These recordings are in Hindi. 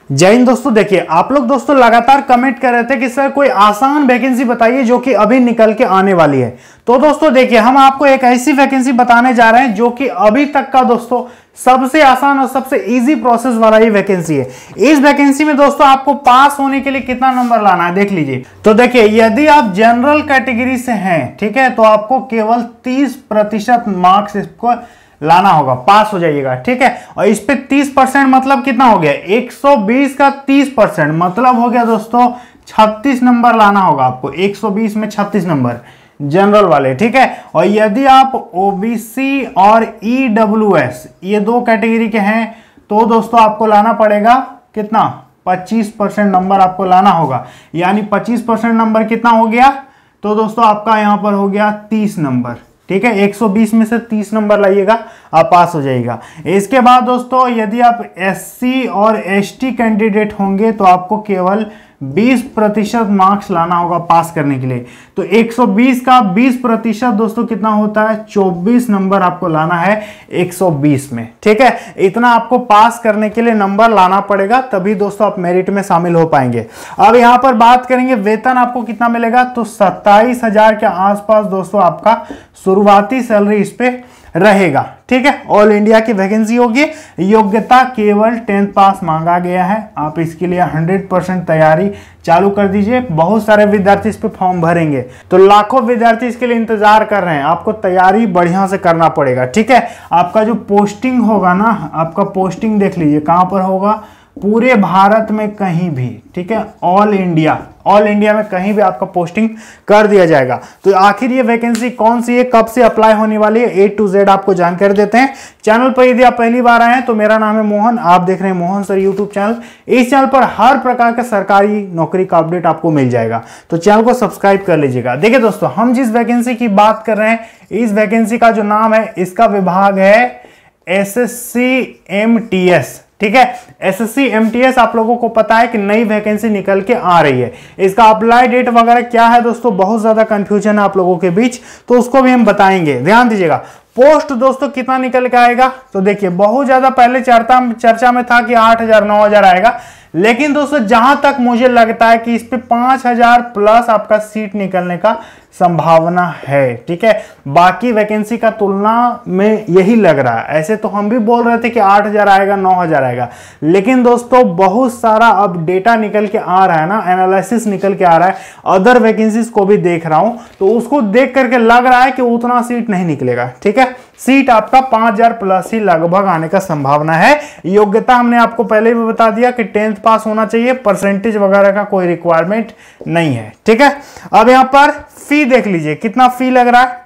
जय हिंद दोस्तों। देखिए आप लोग दोस्तों लगातार कमेंट कर रहे थे कि सर कोई आसान वैकेंसी बताइए जो कि अभी निकल के आने वाली है। तो दोस्तों देखिए हम आपको एक ऐसी वैकेंसी बताने जा रहे हैं जो कि अभी तक का दोस्तों सबसे आसान और सबसे इजी प्रोसेस वाला ही वैकेंसी है। इस वैकेंसी में दोस्तों आपको पास होने के लिए कितना नंबर लाना है देख लीजिए। तो देखिए यदि आप जनरल कैटेगरी से हैं, ठीक है, तो आपको केवल 30% मार्क्स इसको लाना होगा, पास हो जाइएगा, ठीक है। और इस पे 30% मतलब कितना हो गया, 120 का 30% मतलब हो गया दोस्तों 36 नंबर लाना होगा आपको। 120 में 36 नंबर जनरल वाले, ठीक है। और यदि आप ओबीसी और ईडब्ल्यूएस ये दो कैटेगरी के हैं तो दोस्तों आपको लाना पड़ेगा कितना, 25% नंबर आपको लाना होगा। यानी 25% नंबर कितना हो गया, तो दोस्तों आपका यहां पर हो गया 30 नंबर, ठीक है। 120 में से 30 नंबर लाइएगा, आप पास हो जाएगा। इसके बाद दोस्तों यदि आप एससी और एसटी कैंडिडेट होंगे तो आपको केवल 20% मार्क्स लाना होगा पास करने के लिए। तो 120 का 20% दोस्तों कितना होता है, 24 नंबर आपको लाना है 120 में, ठीक है। इतना आपको पास करने के लिए नंबर लाना पड़ेगा, तभी दोस्तों आप मेरिट में शामिल हो पाएंगे। अब यहां पर बात करेंगे वेतन आपको कितना मिलेगा, तो 27,000 के आसपास दोस्तों आपका शुरुआती सैलरी इस पे रहेगा, ठीक है। ऑल इंडिया की वैकेंसी होगी। योग्यता केवल 10th पास मांगा गया है। आप इसके लिए 100% तैयारी चालू कर दीजिए। बहुत सारे विद्यार्थी इस पे फॉर्म भरेंगे, तो लाखों विद्यार्थी इसके लिए इंतजार कर रहे हैं। आपको तैयारी बढ़िया से करना पड़ेगा, ठीक है। आपका जो पोस्टिंग होगा ना, आपका पोस्टिंग देख लीजिए कहां पर होगा, पूरे भारत में कहीं भी, ठीक है। ऑल इंडिया में कहीं भी आपका पोस्टिंग कर दिया जाएगा। तो आखिर ये वैकेंसी कौन सी है, कब से अप्लाई होने वाली है, A to Z आपको जानकारी देते हैं। चैनल पर यदि आप पहली बार आए हैं तो मेरा नाम है मोहन, आप देख रहे हैं मोहन सर यूट्यूब चैनल। इस चैनल पर हर प्रकार का सरकारी नौकरी का अपडेट आपको मिल जाएगा, तो चैनल को सब्सक्राइब कर लीजिएगा। देखिए दोस्तों हम जिस वैकेंसी की बात कर रहे हैं, इस वैकेंसी का जो नाम है, इसका विभाग है SSC-MTS, ठीक है। SSC-MTS आप लोगों को पता है कि नई वैकेंसी निकल के आ रही है। इसका अप्लाई डेट वगैरह क्या है दोस्तों, बहुत ज्यादा कंफ्यूजन है आप लोगों के बीच, तो उसको भी हम बताएंगे, ध्यान दीजिएगा। पोस्ट दोस्तों कितना निकल के आएगा, तो देखिए बहुत ज्यादा पहले चर्चा में था कि 8,000 9,000 आएगा, लेकिन दोस्तों जहां तक मुझे लगता है कि इस पे 5,000 प्लस आपका सीट निकलने का संभावना है, ठीक है। बाकी वैकेंसी का तुलना में यही लग रहा है। ऐसे तो हम भी बोल रहे थे कि 8,000 आएगा 9,000 आएगा, लेकिन दोस्तों बहुत सारा अब डेटा निकल के आ रहा है ना, एनालिसिस निकल के आ रहा है, अदर वैकेंसीज को भी देख रहा हूं, तो उसको देख करके लग रहा है कि उतना सीट नहीं निकलेगा, ठीक है। सीट आपका 5,000 प्लस ही लगभग आने का संभावना है। योग्यता हमने आपको पहले भी बता दिया कि 10th पास होना चाहिए, परसेंटेज वगैरह का कोई रिक्वायरमेंट नहीं है, ठीक है। अब यहां पर फी देख लीजिए कितना फी लग रहा है,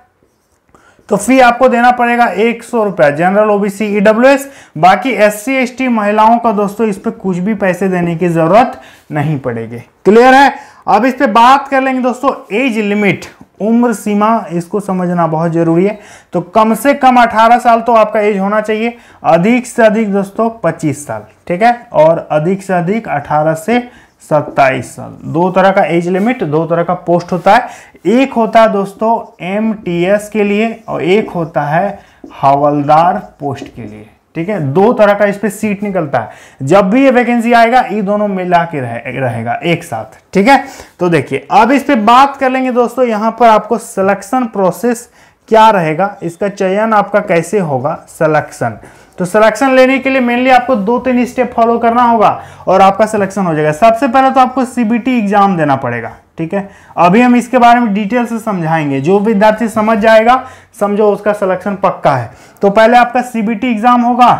तो फी आपको देना पड़ेगा 100 रुपया, जनरल ओबीसी ईडब्ल्यूएस। बाकी SC ST महिलाओं का दोस्तों इस पे कुछ भी पैसे देने की जरूरत नहीं पड़ेगी, क्लियर है। अब इस पे बात कर लेंगे दोस्तों एज लिमिट, उम्र सीमा, इसको समझना बहुत जरूरी है। तो कम से कम 18 साल तो आपका एज होना चाहिए, अधिक से अधिक दोस्तों 25 साल, ठीक है, और अधिक से अधिक 18 से 27 साल। दो तरह का एज लिमिट, दो तरह का पोस्ट होता है। एक होता है दोस्तों MTS के लिए और एक होता है हवलदार पोस्ट के लिए, ठीक है। दो तरह का इस पे सीट निकलता है। जब भी ये वैकेंसी आएगा ये दोनों मिला के रहेगा एक साथ, ठीक है। तो देखिए अब इस पे बात कर लेंगे दोस्तों, यहां पर आपको सिलेक्शन प्रोसेस क्या रहेगा, इसका चयन आपका कैसे होगा, सिलेक्शन। तो सिलेक्शन लेने के लिए मेनली आपको 2-3 स्टेप फॉलो करना होगा और आपका सिलेक्शन हो जाएगा। सबसे पहले तो आपको CBT एग्जाम देना पड़ेगा, ठीक है। अभी हम इसके बारे में डिटेल से समझाएंगे, जो विद्यार्थी समझ जाएगा समझो उसका सिलेक्शन पक्का है। तो पहले आपका CBT एग्जाम होगा,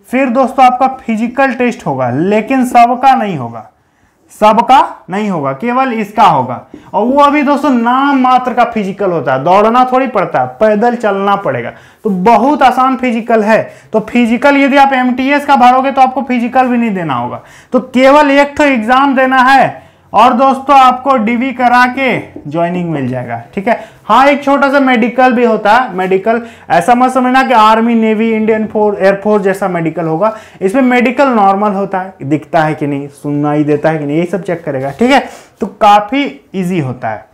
फिर दोस्तों आपका फिजिकल टेस्ट होगा, लेकिन सबका नहीं होगा, केवल इसका होगा। और वो अभी दोस्तों नाम मात्र का फिजिकल होता है, दौड़ना थोड़ी पड़ता है, पैदल चलना पड़ेगा, तो बहुत आसान फिजिकल है। तो फिजिकल यदि आप MTS का भरोगे तो आपको फिजिकल भी नहीं देना होगा, तो केवल एक तो एग्जाम देना है और दोस्तों आपको DV करा के ज्वाइनिंग मिल जाएगा, ठीक है। हाँ एक छोटा सा मेडिकल भी होता है, मेडिकल ऐसा मत समझना कि आर्मी नेवी इंडियन एयरफोर्स जैसा मेडिकल होगा। इसमें मेडिकल नॉर्मल होता है, दिखता है कि नहीं, सुनाई देता है कि नहीं, ये सब चेक करेगा, ठीक है। तो काफी इजी होता है,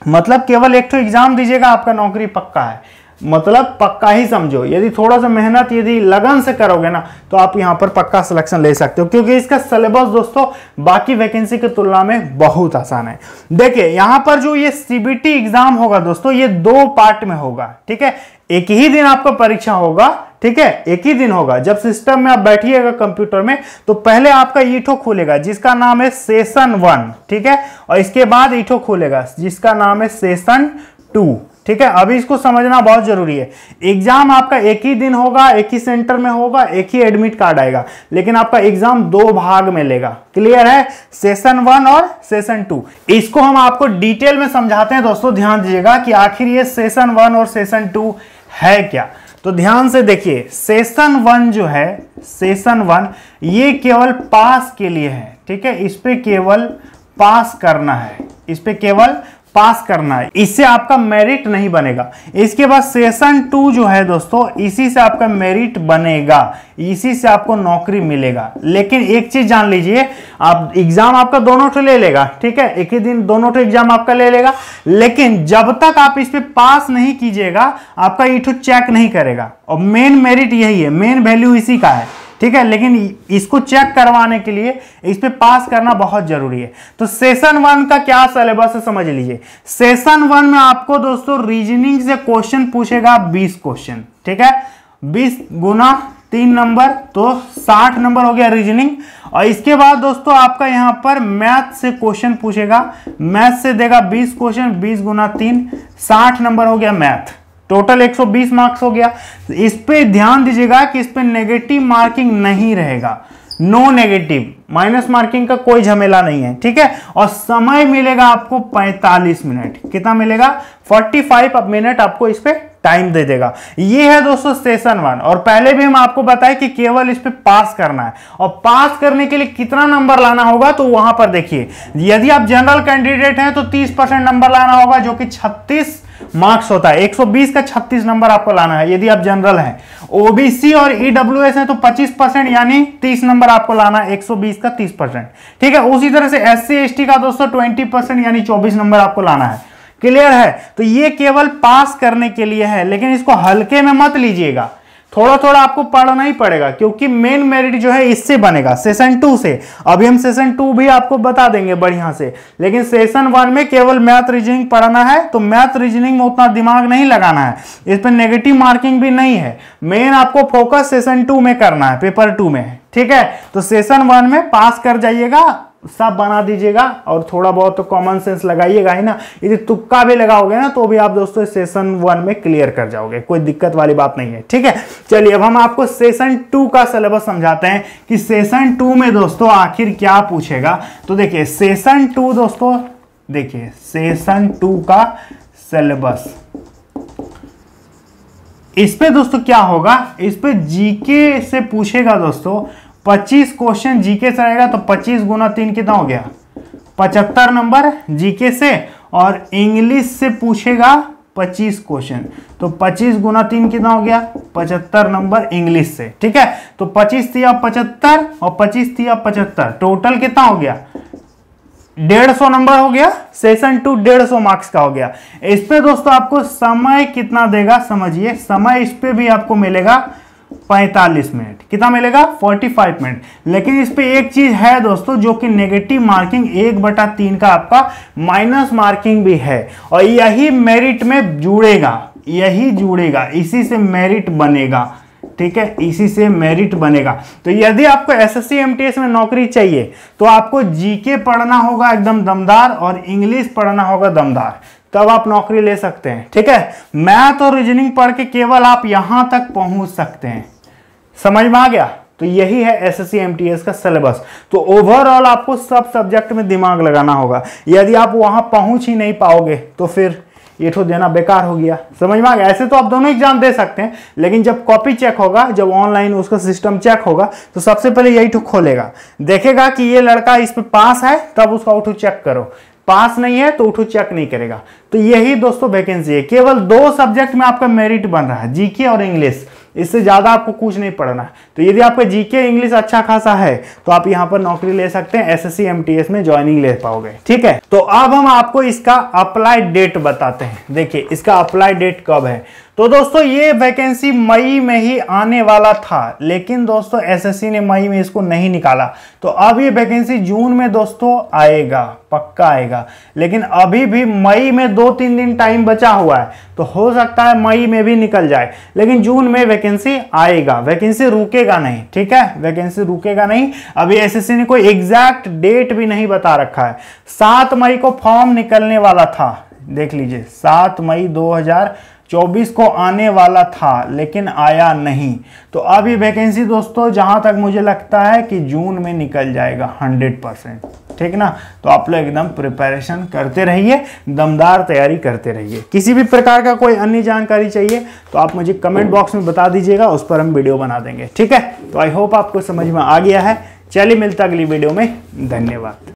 मतलब केवल एक तो एग्जाम दीजिएगा आपका नौकरी पक्का है। मतलब पक्का ही समझो, यदि थोड़ा सा मेहनत यदि लगन से करोगे ना तो आप यहाँ पर पक्का सिलेक्शन ले सकते हो, क्योंकि इसका सिलेबस दोस्तों बाकी वैकेंसी की तुलना में बहुत आसान है। देखिए यहाँ पर जो ये सीबीटी एग्जाम होगा दोस्तों, ये 2 पार्ट में होगा, ठीक है। एक ही दिन आपका परीक्षा होगा, ठीक है, एक ही दिन होगा। जब सिस्टम में आप बैठिएगा कंप्यूटर में तो पहले आपका ईठो खुलेगा जिसका नाम है सेशन 1, ठीक है, और इसके बाद ईठो खुलेगा जिसका नाम है सेशन 2, ठीक है। अभी इसको समझना बहुत जरूरी है। एग्जाम आपका एक ही दिन होगा, एक ही सेंटर में होगा, एक ही एडमिट कार्ड आएगा, लेकिन आपका एग्जाम 2 भाग में लेगा। क्लियर है? सेशन 1 और सेशन 2। इसको हम आपको डिटेल में समझाते हैं दोस्तों, ध्यान दीजिएगा कि आखिर ये सेशन 1 और सेशन 2 है क्या। तो ध्यान से देखिए, सेशन 1 जो है, सेशन 1 ये केवल पास के लिए है, ठीक है। इस पे केवल पास करना है, इस पे केवल पास करना है, इससे आपका मेरिट नहीं बनेगा। इसके बाद सेशन 2 जो है दोस्तों, इसी से आपका मेरिट बनेगा, इसी से आपको नौकरी मिलेगा। लेकिन एक चीज जान लीजिए, आप एग्जाम आपका दोनों ठो ले लेगा, ठीक है, एक ही दिन दोनों ठो एग्जाम आपका ले लेगा, लेकिन जब तक आप इस पे पास नहीं कीजिएगा आपका ईठो चेक नहीं करेगा। और मेन मेरिट यही है, मेन वैल्यू इसी का है, ठीक है। लेकिन इसको चेक करवाने के लिए इस पे पास करना बहुत जरूरी है। तो सेशन 1 का क्या सिलेबस है समझ लीजिए। सेशन 1 में आपको दोस्तों रीजनिंग से क्वेश्चन पूछेगा 20 क्वेश्चन, ठीक है, 20 गुना 3 नंबर तो 60 नंबर हो गया रीजनिंग। और इसके बाद दोस्तों आपका यहां पर मैथ से क्वेश्चन पूछेगा, मैथ से देगा 20 क्वेश्चन, 20 गुना 3 60 नंबर हो गया मैथ। टोटल 120 मार्क्स हो गया। इस पे ध्यान दीजिएगा कि इस पे नेगेटिव मार्किंग नहीं रहेगा, नो नेगेटिव, माइनस मार्किंग का कोई झमेला नहीं है, ठीक है। और समय मिलेगा आपको 45 मिनट। कितना मिलेगा? 45 मिनट आपको इस पे टाइम दे देगा। ये है दोस्तों सेशन 1। और पहले भी हम आपको बताए कि केवल इस पे पास करना है, और पास करने के लिए कितना नंबर लाना होगा तो वहां पर देखिए, यदि आप जनरल कैंडिडेट हैं तो 30% नंबर लाना होगा, जो कि 36 मार्क्स होता है। 120 का 36 नंबर आपको लाना है यदि आप जनरल हैं। ओबीसी और ईडब्ल्यूएस है तो 25% यानी 30 नंबर आपको लाना है, 120 का 30%, ठीक है। उसी तरह से एससी एसटी का दोस्तों 20% यानी 24 नंबर आपको लाना है। क्लियर है? तो ये केवल पास करने के लिए है, लेकिन इसको हल्के में मत लीजिएगा, थोड़ा थोड़ा आपको पढ़ना ही पड़ेगा, क्योंकि मेन मेरिट जो है इससे बनेगा, सेशन 2 से। अभी हम सेशन 2 भी आपको बता देंगे बढ़िया से, लेकिन सेशन 1 में केवल मैथ रीजनिंग पढ़ना है, तो मैथ रीजनिंग में उतना दिमाग नहीं लगाना है, इस पर नेगेटिव मार्किंग भी नहीं है। मेन आपको फोकस सेशन 2 में करना है, पेपर 2 में, ठीक है। तो सेशन 1 में पास कर जाइएगा, सब बना दीजिएगा, और थोड़ा बहुत तो कॉमन सेंस लगाइएगा ही ना। यदि तुक्का भी लगाओगे ना तो भी आप दोस्तों सेशन 1 में क्लियर कर जाओगे, कोई दिक्कत वाली बात नहीं है, ठीक है। चलिए अब हम आपको सेशन 2 का सिलेबस समझाते हैं कि सेशन 2 में दोस्तों आखिर क्या पूछेगा। तो देखिए सेशन 2 दोस्तों, देखिए सेशन 2 का सिलेबस, इस पे दोस्तों क्या होगा, इस पे जीके से पूछेगा दोस्तों 25 क्वेश्चन जीके से आएगा। तो 25 गुना 3 कितना हो गया? 75 नंबर जीके से। और इंग्लिश से पूछेगा 25 क्वेश्चन, तो 25 गुना 3 कितना हो गया? 75 नंबर इंग्लिश से, ठीक है। तो 25 थी अब 75 और 25 थी अब 75, टोटल कितना हो गया? 150 नंबर हो गया। सेशन 2 150 मार्क्स का हो गया। इस पे दोस्तों आपको समय कितना देगा समझिए, समय इस पे भी आपको मिलेगा 45 मिनट। कितना मिलेगा? 45 मिनट। लेकिन इस पे एक चीज है दोस्तों, जो कि नेगेटिव मार्किंग 1/3 का आपका माइनस मार्किंग भी है, और यही मेरिट में जुड़ेगा, यही जुड़ेगा, इसी से मेरिट बनेगा, ठीक है, इसी से मेरिट बनेगा। तो यदि आपको एसएससी एमटीएस में नौकरी चाहिए तो आपको जीके पढ़ना होगा एकदम दमदार, और इंग्लिश पढ़ना होगा दमदार, तब आप नौकरी ले सकते हैं, ठीक है। मैथ और रीजनिंग पढ़ के केवल आप यहां तक पहुंच सकते हैं। समझ में आ गया? तो यही है एसएससी एमटीएस का सिलेबस। तो ओवरऑल आपको सब सब्जेक्ट में दिमाग लगाना होगा। यदि आप वहां पहुंच ही नहीं पाओगे तो फिर ये तो देना बेकार हो गया। समझ में आ गया? ऐसे तो आप दोनों एग्जाम दे सकते हैं, लेकिन जब कॉपी चेक होगा, जब ऑनलाइन उसका सिस्टम चेक होगा, तो सबसे पहले यही तो खोलेगा, देखेगा कि ये लड़का इस पे पास है, तब उसका उठो चेक करो। पास नहीं है तो उठो चेक नहीं करेगा। तो यही दोस्तों वैकेंसी है। केवल 2 सब्जेक्ट में आपका मेरिट बन रहा है, जीके और इंग्लिश। इससे ज्यादा आपको कुछ नहीं पढ़ना है। तो यदि आपका जीके इंग्लिश अच्छा खासा है तो आप यहां पर नौकरी ले सकते हैं, एसएससी एमटीएस में ज्वाइनिंग ले पाओगे, ठीक है। तो अब हम आपको इसका अप्लाई डेट बताते हैं। देखिए इसका अप्लाई डेट कब है। तो दोस्तों ये वैकेंसी मई में ही आने वाला था, लेकिन दोस्तों एसएससी ने मई में इसको नहीं निकाला, तो अब ये वैकेंसी जून में दोस्तों आएगा, पक्का आएगा। लेकिन अभी भी मई में 2-3 दिन टाइम बचा हुआ है, तो हो सकता है मई में भी निकल जाए, लेकिन जून में वैकेंसी आएगा, वैकेंसी रुकेगा नहीं, ठीक है, वैकेंसी रुकेगा नहीं। अभी एसएससी ने कोई एग्जैक्ट डेट भी नहीं बता रखा है। 7 मई को फॉर्म निकलने वाला था, देख लीजिए 7 मई 2024 को आने वाला था, लेकिन आया नहीं। तो अब ये वैकेंसी दोस्तों जहां तक मुझे लगता है कि जून में निकल जाएगा 100%, ठीक ना। तो आप लोग एकदम प्रिपरेशन करते रहिए, दमदार तैयारी करते रहिए। किसी भी प्रकार का कोई अन्य जानकारी चाहिए तो आप मुझे कमेंट बॉक्स में बता दीजिएगा, उस पर हम वीडियो बना देंगे, ठीक है। तो आई होप आपको समझ में आ गया है। चलिए मिलता अगली वीडियो में, धन्यवाद।